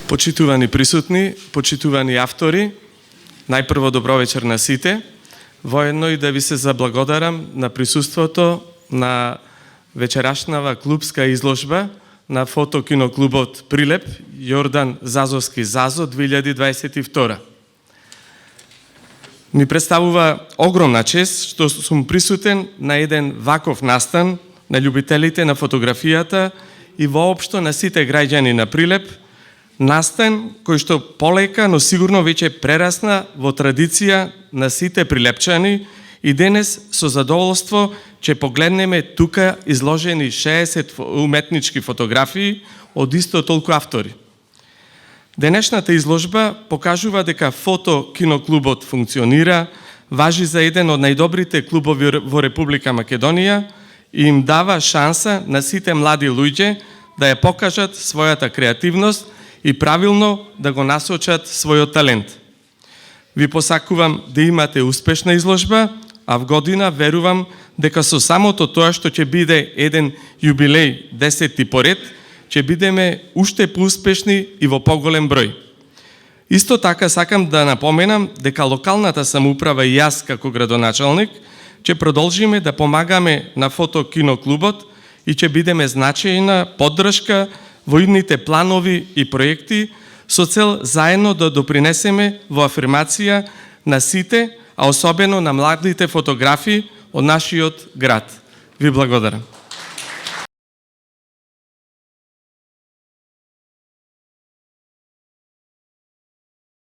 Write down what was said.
Почитувани присутни, почитувани автори, најпрво добро вечер на сите. Воедно и да ви се заблагодарам на присуството на вечерашнава клубска изложба на фотокиноклубот Прилеп Јордан Зазовски Зазо 2022. Ми представува огромна чест што сум присутен на еден ваков настан на љубителите на фотографијата и воопшто на сите граѓани на Прилеп, настан кој што полека, но сигурно веќе прерасна во традиција на сите прилепчани и денес со задоволство ќе погледнеме тука изложени 60 уметнички фотографии од исто толку автори. Денешната изложба покажува дека фотокиноклубот функционира, важи за еден од најдобрите клубови во Република Македонија и им дава шанса на сите млади луѓе да ја покажат својата креативност и правилно да го насочат својот талент. Ви посакувам да имате успешна изложба, а в година верувам дека со самото тоа што ќе биде еден јубилеј 10-ти поред, ќе бидеме уште поуспешни и во поголем број. Исто така сакам да напоменам дека локалната самоуправа и јас како градоначалник ќе продолжиме да помагаме на фотокиноклубот и ќе бидеме значајна поддршка во идните планови и проекти со цел заедно да допринесеме во афирмација на сите, а особено на младите фотографи од нашиот град. Ви благодарам.